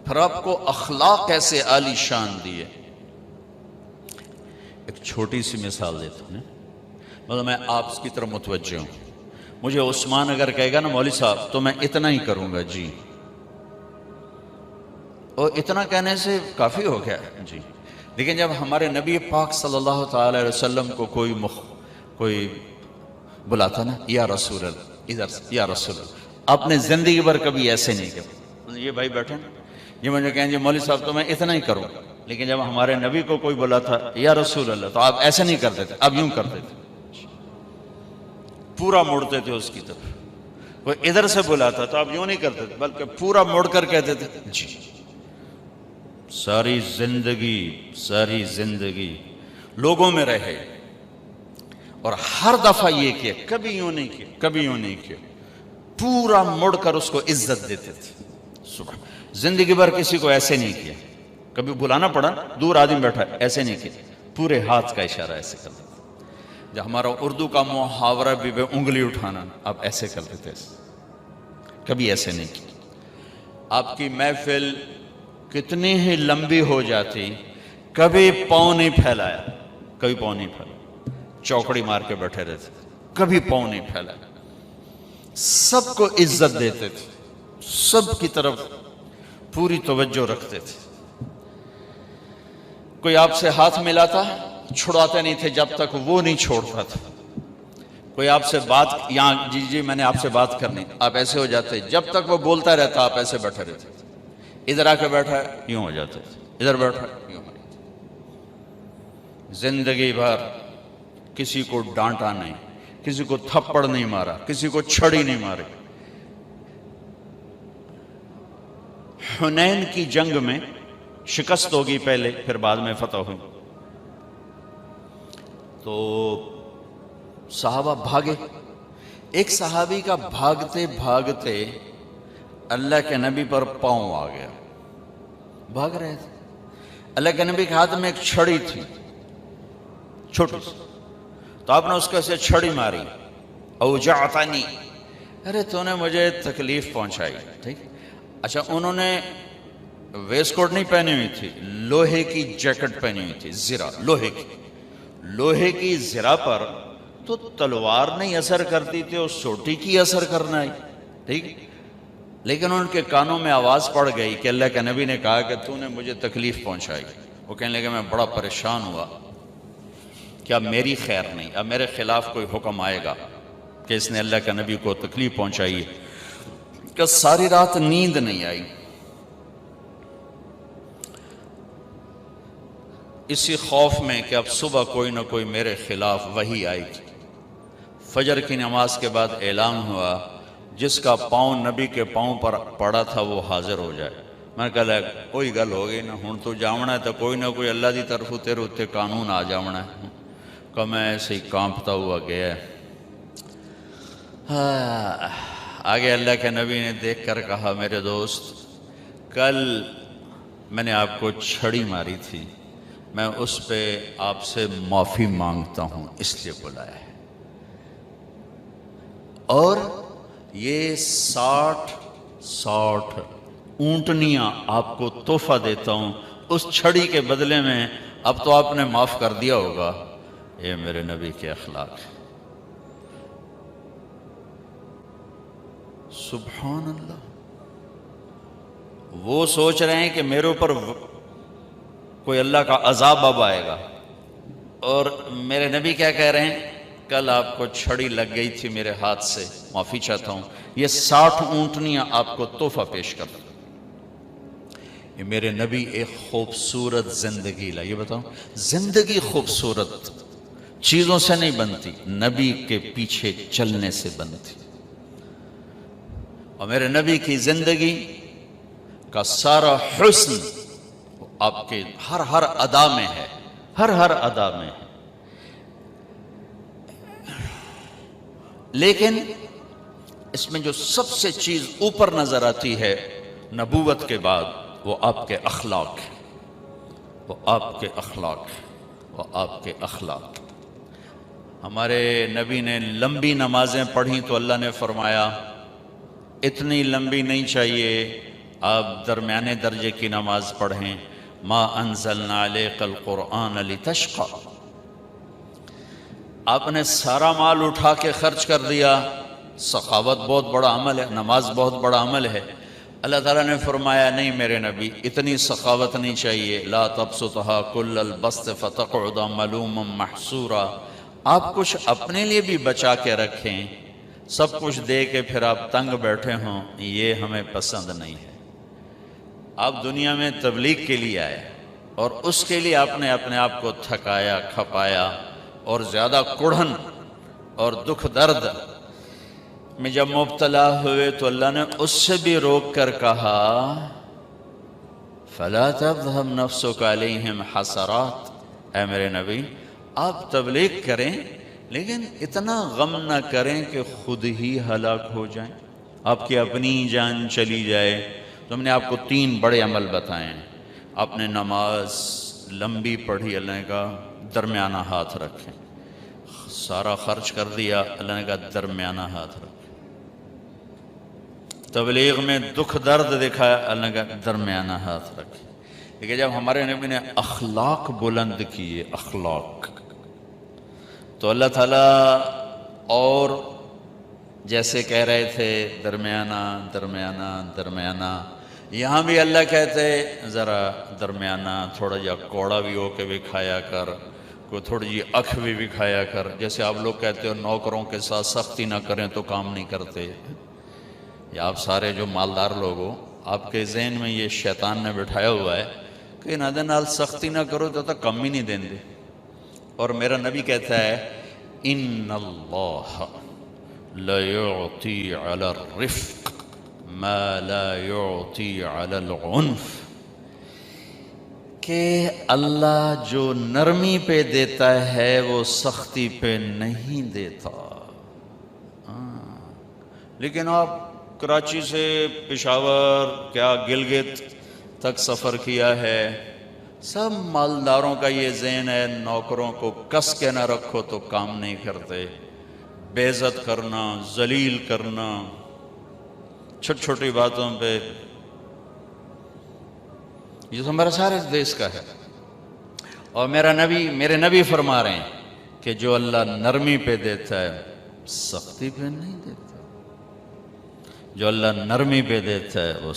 پھر آپ کو اخلاق کیسے عالی شان دیے. ایک چھوٹی سی مثال دیتا ہوں. مطلب میں آپ کی طرف متوجہ ہوں. مجھے عثمان اگر کہے گا نا مولوی صاحب تو میں اتنا ہی کروں گا جی، اور اتنا کہنے سے کافی ہو گیا جی. لیکن جب ہمارے نبی پاک صلی اللہ تعالی علیہ وسلم کو کوئی بلاتا نا یا رسول اللہ، ادھر سے یا رسول اللہ، آپ نے زندگی بھر کبھی ایسے نہیں کیا. یہ بھائی بیٹھے نا، یہ مجھے کہیں جی مولوی صاحب تو میں اتنا ہی کروں. لیکن جب ہمارے نبی کو کوئی بلاتا یا رسول اللہ تو آپ ایسے نہیں کرتے تھے، اب یوں کرتے تھے، پورا موڑتے تھے اس کی طرف. کوئی ادھر سے بلاتا تو آپ یوں نہیں کرتے تھے بلکہ پورا موڑ کر کہتے تھے جی. ساری زندگی لوگوں میں رہے اور ہر دفعہ یہ کیا، کبھی یوں نہیں کیا، پورا مڑ کر اس کو عزت دیتے تھے. سبحان، زندگی بھر کسی کو ایسے نہیں کیا. کبھی بلانا پڑا، دور آدمی بیٹھا ایسے نہیں کیا، پورے ہاتھ کا اشارہ ایسے کرتے تھے. جب ہمارا اردو کا محاورہ بھی انگلی اٹھانا، آپ ایسے کرتے تھے، کبھی ایسے نہیں کیا. آپ کی محفل کتنی ہی لمبی ہو جاتی، کبھی پاؤں نہیں پھیلایا، چوکڑی مار کے بیٹھے رہتے، کبھی پاؤں نہیں پھیلایا. سب کو عزت دیتے تھے، سب کی طرف پوری توجہ رکھتے تھے. کوئی آپ سے ہاتھ ملاتا چھڑاتے نہیں تھے جب تک وہ نہیں چھوڑتا تھا. کوئی آپ سے بات، یہاں جی میں نے آپ سے بات کرنی، آپ ایسے ہو جاتے، جب تک وہ بولتا رہتا آپ ایسے بیٹھے رہتے. ادھر آ کے بیٹھا یوں ہو جاتے، ادھر بیٹھا یوں ہو جاتے. زندگی بھر کسی کو ڈانٹا نہیں، کسی کو تھپڑ نہیں مارا، کسی کو چھڑی نہیں ماری. حنین کی جنگ میں شکست ہوگی پہلے، پھر بعد میں فتح ہوئی. تو صحابہ بھاگے. ایک صحابی کا بھاگتے بھاگتے اللہ کے نبی پر پاؤں آ گیا. بھاگ رہے تھے، اللہ کے نبی کے ہاتھ میں ایک چھڑی تھی چھوٹی سی، تو آپ نے اس کو ایسے چھڑی ماری. اوجعتنی، ارے تو نے مجھے تکلیف پہنچائی. ٹھیک، اچھا انہوں نے ویسٹ کوٹ نہیں پہنی ہوئی تھی، لوہے کی جیکٹ پہنی ہوئی تھی، زرہ لوہے کی زرہ پر تو تلوار نہیں اثر کرتی تھی، اور سوٹی کی اثر کرنا ہے. ٹھیک، لیکن ان کے کانوں میں آواز پڑ گئی کہ اللہ کے نبی نے کہا کہ تو نے مجھے تکلیف پہنچائی. وہ کہنے لگے میں بڑا پریشان ہوا کہ اب میری خیر نہیں، اب میرے خلاف کوئی حکم آئے گا کہ اس نے اللہ کے نبی کو تکلیف پہنچائی. کہ ساری رات نیند نہیں آئی. اسی خوف میں کہ اب صبح کوئی نہ کوئی میرے خلاف وحی آئے گی. فجر کی نماز کے بعد اعلان ہوا جس کا پاؤں نبی کے پاؤں پر پڑا تھا وہ حاضر ہو جائے. میں کہا کوئی گل ہو گئی نا، ہوں تو جاونا ہے تو کوئی نہ کوئی اللہ دی طرف تیرے اتنے قانون آ جاونا ہے. کہ میں ایسے ہی کانپتا ہوا گیا. آگے اللہ کے نبی نے دیکھ کر کہا میرے دوست، کل میں نے آپ کو چھڑی ماری تھی، میں اس پہ آپ سے معافی مانگتا ہوں، اس لیے بلایا ہے. اور یہ 60 اونٹنیاں آپ کو تحفہ دیتا ہوں اس چھڑی کے بدلے میں. اب تو آپ نے معاف کر دیا ہوگا. یہ میرے نبی کے اخلاق ہے. سبحان اللہ. وہ سوچ رہے ہیں کہ میرے اوپر کوئی اللہ کا عذاب اب آئے گا، اور میرے نبی کیا کہہ رہے ہیں، کل آپ کو چھڑی لگ گئی تھی میرے ہاتھ سے، معافی چاہتا ہوں، یہ 60 اونٹنیاں آپ کو تحفہ پیش کرتا ہوں. یہ میرے نبی ایک خوبصورت زندگی لا. یہ بتاؤ، زندگی خوبصورت چیزوں سے نہیں بنتی، نبی کے پیچھے چلنے سے بنتی. اور میرے نبی کی زندگی کا سارا حسن آپ کے ہر ادا میں ہے، ہر ادا میں ہے. لیکن اس میں جو سب سے چیز اوپر نظر آتی ہے نبوت کے بعد، وہ آپ کے اخلاق ہے، وہ آپ کے اخلاق ہے، وہ آپ کے اخلاق. ہمارے نبی نے لمبی نمازیں پڑھیں تو اللہ نے فرمایا اتنی لمبی نہیں چاہیے آپ درمیانے درجے کی نماز پڑھیں، ما انزلنا علیک القرآن لتشقى، آپ نے سارا مال اٹھا کے خرچ کر دیا، سخاوت بہت بڑا عمل ہے، نماز بہت بڑا عمل ہے۔ اللہ تعالیٰ نے فرمایا نہیں میرے نبی، اتنی سخاوت نہیں چاہیے، لا تبسطها كل البسط فتقعد ملوما محسورا، آپ کچھ اپنے لیے بھی بچا کے رکھیں، سب کچھ دے کے پھر آپ تنگ بیٹھے ہوں، یہ ہمیں پسند نہیں ہے۔ آپ دنیا میں تبلیغ کے لیے آئے اور اس کے لیے آپ نے اپنے آپ کو تھکایا کھپایا، اور زیادہ کڑھن اور دکھ درد میں جب مبتلا ہوئے تو اللہ نے اس سے بھی روک کر کہا فَلَا تَذْهَبْ نَفْسُكَ عَلَيْهِمْ حَسَرَاتٍ، اے میرے نبی آپ تبلیغ کریں لیکن اتنا غم نہ کریں کہ خود ہی ہلاک ہو جائیں، آپ کی اپنی جان چلی جائے۔ تو ہم نے آپ کو 3 بڑے عمل بتائے ہیں۔ آپ نے نماز لمبی پڑھی، اللہ نے کہا درمیانہ ہاتھ رکھیں، سارا خرچ کر دیا، اللہ نے کہا درمیانہ ہاتھ رکھیں، تبلیغ میں دکھ درد دکھایا، اللہ نے کہا درمیانہ ہاتھ رکھیں۔ لیکن جب ہمارے نبی نے اخلاق بلند کیے، اخلاق، تو اللہ تعالیٰ اور جیسے کہہ رہے تھے درمیانہ درمیانہ درمیانہ، یہاں بھی اللہ کہتے ذرا درمیانہ، تھوڑا جا کوڑا بھی ہو کے بھی کھایا کر، کوئی تھوڑی جی اکھ بھی کھایا کر، جیسے آپ لوگ کہتے ہو نوکروں کے ساتھ سختی نہ کریں تو کام نہیں کرتے، یا آپ سارے جو مالدار لوگ ہو، آپ کے ذہن میں یہ شیطان نے بٹھایا ہوا ہے کہ انہاں دے نال سختی نہ کرو تو کم ہی نہیں دیں دے۔ اور میرا نبی کہتا ہے ان اللہ لَيُعْطِي عَلَى الرِّفْقِ مَا لَا يُعْطِي عَلَى الْعُنْفِ، کہ اللہ جو نرمی پہ دیتا ہے وہ سختی پہ نہیں دیتا۔ لیکن آپ کراچی سے پشاور کیا گلگت تک سفر کیا ہے، سب مالداروں کا یہ ذہن ہے نوکروں کو کس کے نہ رکھو تو کام نہیں کرتے، بے عزت کرنا، ذلیل کرنا، چھوٹی چھوٹی باتوں پہ، یہ تو ہمارا سارے دیش کا ہے۔ اور میرے نبی فرما رہے ہیں کہ جو اللہ نرمی پہ دیتا ہے سختی پہ نہیں دیتا، جو اللہ نرمی پہ دیتا ہے وہ